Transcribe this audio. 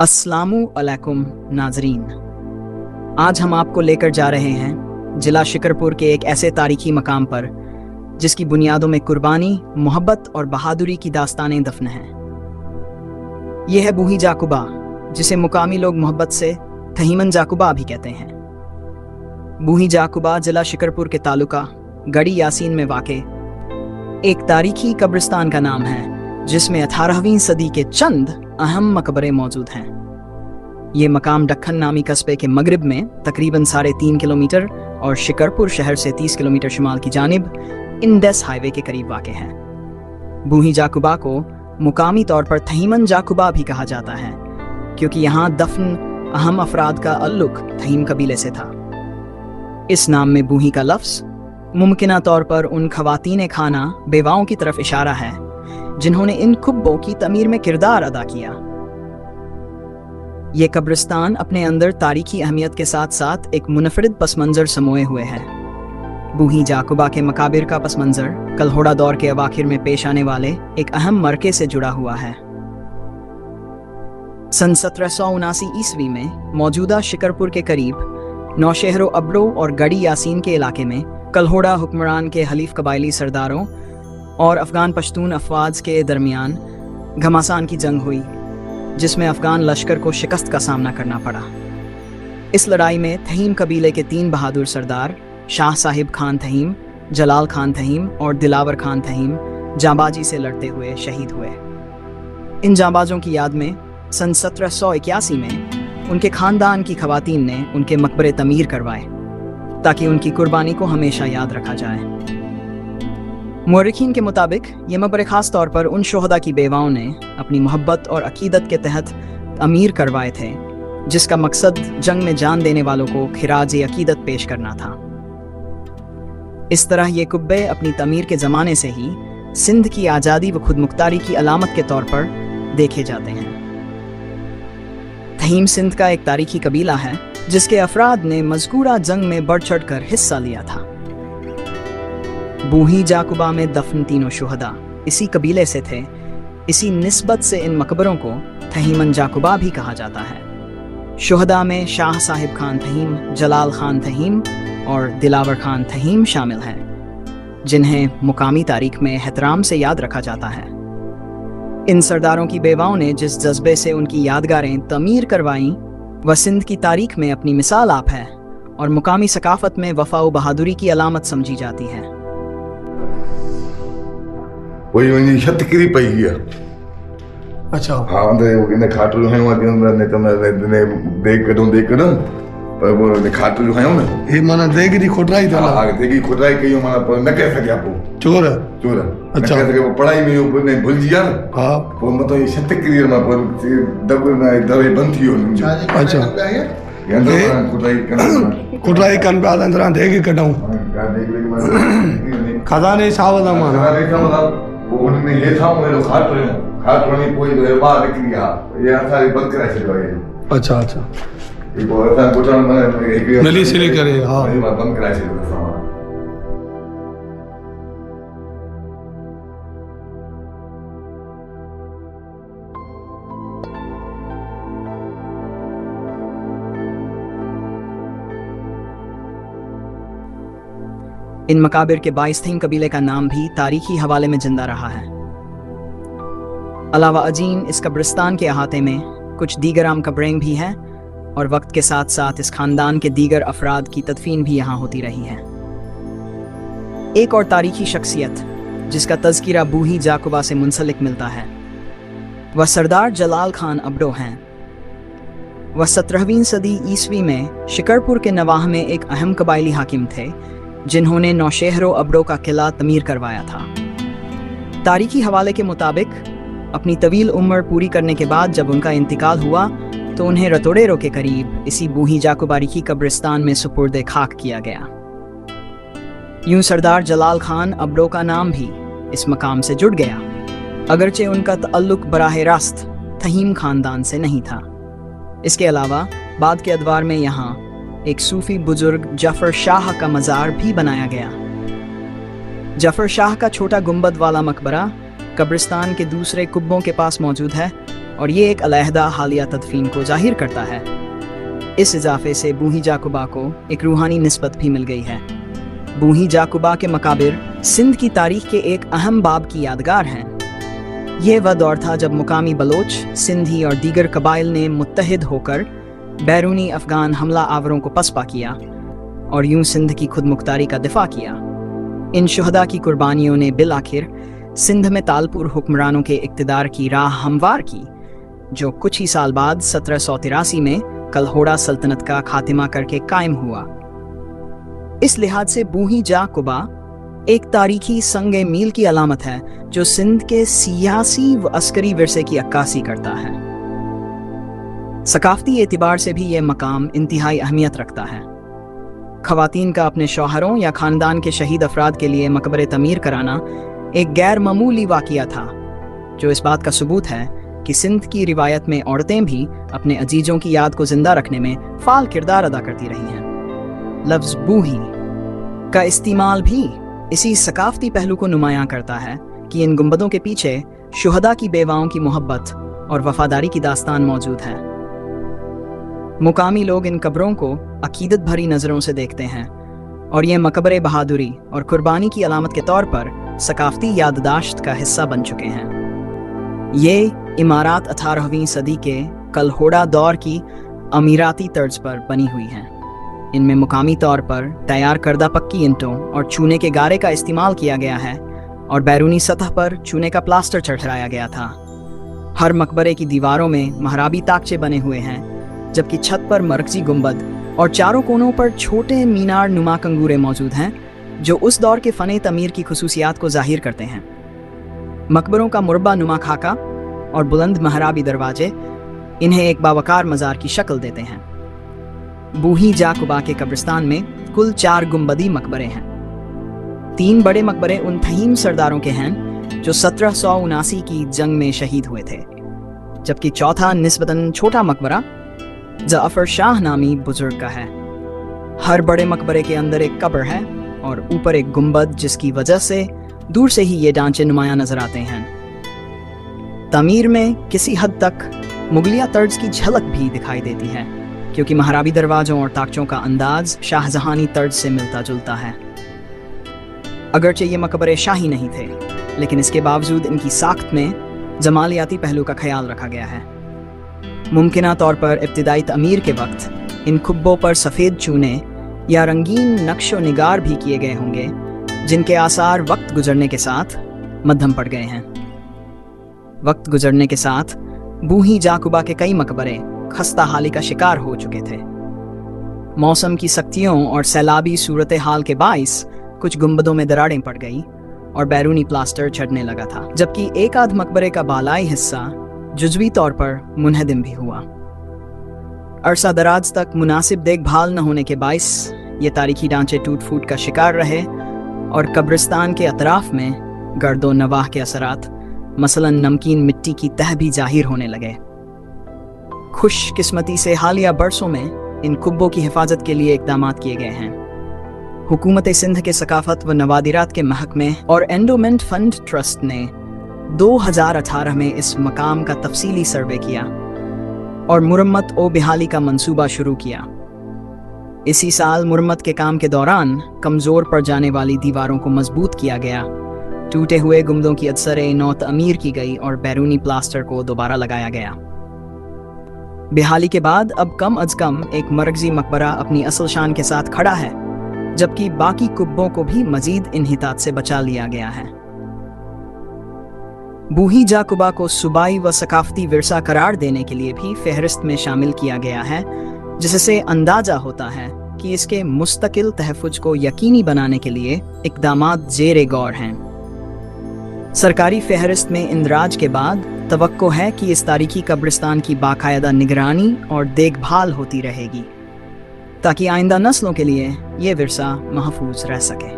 अस्सलामु अलैकुम नाजरीन, आज हम आपको लेकर जा रहे हैं जिला शिकरपुर के एक ऐसे तारीखी मकाम पर जिसकी बुनियादों में कुर्बानी, मोहब्बत और बहादुरी की दास्तानें दफन हैं। यह है बूही जाकुबा, जिसे मुकामी लोग मोहब्बत से थहीमन जाकुबा भी कहते हैं। बूही जाकुबा जिला शिकरपुर के तालुका गड़ी यासीन में वाक़े एक तारीखी कब्रिस्तान का नाम है, जिसमें 18वीं सदी के चंद अहम मकबरे मौजूद हैं। ये मकाम दक्खन नामी कस्बे के मगरिब में तकरीबन 3.5 किलोमीटर और शिकरपुर शहर से 30 किलोमीटर शुमाल की जानिब इंडेस हाईवे के करीब वाक़े है। बूही जाकुबा को मुकामी तौर पर थहीमन जाकुबा भी कहा जाता है, क्योंकि यहाँ दफन अहम अफराद का अल्लुक थहीम कबीले से था। इस नाम में बूही का लफ्ज़ मुमकिना तौर पर उन खवातीन खाना बेवाओं की तरफ इशारा है जिन्होंने इन कुब्बों की तमीर में किरदार अदा किया। ये कब्रिस्तान अपने अंदर तारीखी अहमियत के साथ साथ एक मुनफरिद पस मंज़र समोए हुए है। बूही जाकुबा के मकाबिर का पस मंज़र कलहोड़ा दौर के अवाखिर में पेश आने वाले एक अहम मरके से जुड़ा हुआ है। सन 1779 ईस्वी में मौजूदा शिकरपुर के करीब नौशहरो अबरो और गड़ी यासीन के इलाके में कलहोड़ा हुक्मरान के हलीफ कबायली सरदारों और अफ़गान पश्तून अफवाज के दरमियान घमासान की जंग हुई, जिसमें अफ़गान लश्कर को शिकस्त का सामना करना पड़ा। इस लड़ाई में थहीम कबीले के 3 बहादुर सरदार शाह साहिब खान थहीम, जलाल खान थहीम और दिलावर खान थहीम जांबाजी से लड़ते हुए शहीद हुए। इन जांबाजों की याद में सन 1781 में उनके ख़ानदान की ख़वातीन ने उनके मकबरे तमीर करवाए, ताकि उनकी कुर्बानी को हमेशा याद रखा जाए। मुअर्रिखीन के मुताबिक ये मकबरे ख़ास तौर पर उन शोहदा की बेवाओं ने अपनी मोहब्बत और अकीदत के तहत अमीर करवाए थे, जिसका मकसद जंग में जान देने वालों को खिराज अकीदत पेश करना था। इस तरह ये कुब्बे अपनी तमीर के ज़माने से ही सिंध की आज़ादी व खुदमुख्तारी की अलामत के तौर पर देखे जाते हैं। थहीम सिंध का एक तारीखी कबीला है, जिसके अफराद ने मज़कूरा जंग में बढ़ चढ़ कर हिस्सा लिया था। बूही जाकुबा में दफन तीनों शुहदा इसी कबीले से थे। इसी निस्बत से इन मकबरों को थहीमन जाकुबा भी कहा जाता है। शुहदा में शाह साहिब खान थहीम, जलाल खान थहीम और दिलावर खान थहीम शामिल हैं, जिन्हें मुकामी तारीख में एहतराम से याद रखा जाता है। इन सरदारों की बेवाओं ने जिस जज्बे से उनकी यादगारें तमीर करवाईं, वह सिंध की तारीख में अपनी मिसाल आप है और मुकामी सकाफत में वफा व बहादुरी की अलामत समझी जाती है। वही वही छत किरी पई है। अच्छा हाँ, अंदर वो ने खाटू जो है वहाँ के अंदर ने तो मैं देख कर पर वो ने खाटू जो है ना ये माना देगी दी खोटराई था हाँ देगी खुदाई कहीं माना पर न कह सके आपको चोर चोर अच्छा। कह सके वो पढ़ाई में वो ने भूल जिया हाँ वो मतलब ये छत किरी में पर दब में दवे बंद थी हो अच्छा ये अंदर खुदाई करना खोटराई कन पे अंदर देगी कटाऊं खजाने सावला माना वो उन्होंने ये था मेरे खाट रही कोई तो बाहर निकल गया ये सारी बंद करा छे। अच्छा अच्छा एक और था कोटा में एक नली सिली करे हाँ ये बंद करा छे। इन मकाबिर के 22 थहीम कबीले का नाम भी तारीखी हवाले में जिंदा रहा है। अलावा अजीम इस कब्रिस्तान के अहाते में कुछ दीगर आम कब्रें भी हैं और वक्त के साथ साथ इस खानदान के दीगर अफराद की तदफीन भी यहाँ होती रही है। एक और तारीखी शख्सियत जिसका तज़किरा बूही जाकुबा से मुंसलिक मिलता है, वह सरदार जलाल खान अबरो हैं। वह 17वीं सदी ईस्वी में शिकरपुर के नवाह में एक अहम कबायली हाकिम थे, जिन्होंने नौशहरो अबरो का किला तमीर करवाया था। तारीखी हवाले के मुताबिक अपनी तवील उम्र पूरी करने के बाद जब उनका इंतकाल हुआ तो उन्हें रतोड़ेरो के करीब इसी बूही जाकुबारी की कब्रिस्तान में सुपुर्द खाक किया गया। यूं सरदार जलाल खान अबरो का नाम भी इस मकाम से जुड़ गया, अगरचे उनका तअल्लुक बराह रास्त थहीम खानदान से नहीं था। इसके अलावा बाद के अदवार में यहाँ एक सूफी बुजुर्ग जफर शाह का मज़ार भी बनाया गया। जफर शाह का छोटा गुंबद वाला मकबरा कब्रिस्तान के दूसरे कुब्बों के पास मौजूद है और ये एक अलहदा हालिया तदफीन को जाहिर करता है। इस इजाफे से बूही जाकुबा को एक रूहानी निस्बत भी मिल गई है। बूही जाकुबा के मकाबिर सिंध की तारीख के एक अहम बाब की यादगार हैं। ये वह दौर था जब मुकामी बलोच, सिंधी और दीगर कबाइल ने मुत्तहिद होकर बैरूनी अफगान हमला आवरों को पसपा किया और यूं सिंध की खुद मुख्तारी का दिफा किया। इन शुहदा की कुर्बानियों ने बिल आखिर सिंध में तालपुर हुक्मरानों के इक्तदार की राह हमवार की, जो कुछ ही साल बाद 1783 में कलहोड़ा सल्तनत का खात्मा करके कायम हुआ। इस लिहाज से बूही जाकुबा एक तारीखी संगे मील की अलामत है जो सिंध के सियासी व अस्करी विरसे की अक्कासी करता है। सकाफती एतबार से भी यह मकाम इंतहाई अहमियत रखता है। खवातीन का अपने शौहरों या खानदान के शहीद अफराद के लिए मकबरे तमीर कराना एक गैर मामूली वाक़िया था, जो इस बात का सबूत है कि सिंध की रिवायत में औरतें भी अपने अजीजों की याद को जिंदा रखने में फाल किरदार अदा करती रही हैं। लफ्ज़ बूही का इस्तेमाल भी इसी सकाफती पहलू को नुमायां करता है कि इन गुंबदों के पीछे शुहदा की बेवाओं की मोहब्बत और वफादारी की दास्तान मौजूद है। मुकामी लोग इन कब्रों को अकीदत भरी नज़रों से देखते हैं और ये मकबरे बहादुरी और कुर्बानी की अलामत के तौर पर सकाफती याददाश्त का हिस्सा बन चुके हैं। ये इमारत 18वीं सदी के कलहोड़ा दौर की अमीराती तर्ज पर बनी हुई हैं। इनमें मुकामी तौर पर तैयार करदा पक्की ईंटों और चूने के गारे का इस्तेमाल किया गया है और बैरूनी सतह पर चूने का प्लास्टर चढ़ाया गया था। हर मकबरे की दीवारों में महराबी ताकचे बने हुए हैं, जबकि छत पर मरकजी गुंबद और चारों कोनों पर छोटे मीनार नुमा कंगूरे मौजूद हैं, जो उस दौर के फ़ने तमीर की खुसूसियात को जाहिर करते हैं। मकबरों का मुरब्बा नुमा खाका और बुलंद महराबी दरवाजे इन्हें एक बावकार मज़ार की शक्ल देते हैं। बूही जाकुबा के कब्रिस्तान में कुल 4 गुंबदी मकबरे हैं। 3 बड़े मकबरे उन थहीम सरदारों के हैं जो 1779 की जंग में शहीद हुए थे, जबकि चौथा निस्बतन छोटा मकबरा जाफर शाह नामी बुजुर्ग का है। हर बड़े मकबरे के अंदर एक कब्र है और ऊपर एक गुंबद, जिसकी वजह से दूर से ही ये ढांचे नुमायां नजर आते हैं। तमीर में किसी हद तक मुगलिया तर्ज की झलक भी दिखाई देती है, क्योंकि महराबी दरवाजों और ताकचों का अंदाज शाहजहानी तर्ज से मिलता जुलता है। अगरचे ये मकबरे शाही नहीं थे, लेकिन इसके बावजूद इनकी साख्त में जमालियाती पहलू का ख्याल रखा गया है। मुमकिना तौर पर इब्तिदाई तमीर के वक्त इन खुब्बों पर सफ़ेद चूने या रंगीन नक्शो निगार भी किए गए होंगे, जिनके आसार वक्त गुजरने के साथ मध्यम पड़ गए हैं। वक्त गुजरने के साथ बूही जाकुबा के कई मकबरे खस्ता हाली का शिकार हो चुके थे। मौसम की सख्तियों और सैलाबी सूरत हाल के बाइस कुछ गुंबदों में दरारें पड़ गई और बैरूनी प्लास्टर चढ़ने लगा था, जबकि एक आध मकबरे का बालाई हिस्सा जुज़वी तौर पर मुनहदिम भी हुआ। अरसा दराज तक मुनासिब देखभाल न होने के बाइस ये तारीखी ढांचे टूट फूट का शिकार रहे और कब्रिस्तान के अतराफ में गर्दो नवाह के असरात, मसलन नमकीन मिट्टी की तह भी जाहिर होने लगे। खुशकिस्मती से हालिया बरसों में इन कुब्बों की हिफाजत के लिए इक़दाम किए गए हैं। हुकूमत सिंध के सकाफत व नवादिरात के महकमे और एंडोमेंट फंड ट्रस्ट ने 2018 में इस मकाम का तफसीली सर्वे किया और मुरम्मत व बिहाली का मंसूबा शुरू किया। इसी साल मुरम्मत के काम के दौरान कमज़ोर पड़ जाने वाली दीवारों को मजबूत किया गया, टूटे हुए गुंबदों की अदसरें नौ तमीर की गई और बैरूनी प्लास्टर को दोबारा लगाया गया। बिहाली के बाद अब कम अज कम एक मरकजी मकबरा अपनी असल शान के साथ खड़ा है, जबकि बाकी कुब्बों को भी मजीद इन्हितात से बचा लिया गया है। बूही जाकुबा को सूबाई व सकाफती विरसा करार देने के लिए भी फहरिस्त में शामिल किया गया है, जिससे अंदाजा होता है कि इसके मुस्तकिल तहफ़्फ़ुज़ को यकीनी बनाने के लिए इक़दामात ज़ेरे गौर हैं। सरकारी फहरिस्त में इंदराज के बाद तवक्को है कि इस तारीखी कब्रिस्तान की बाकायदा निगरानी और देखभाल होती रहेगी, ताकि आइंदा नस्लों के लिए ये विरसा महफूज रह सके।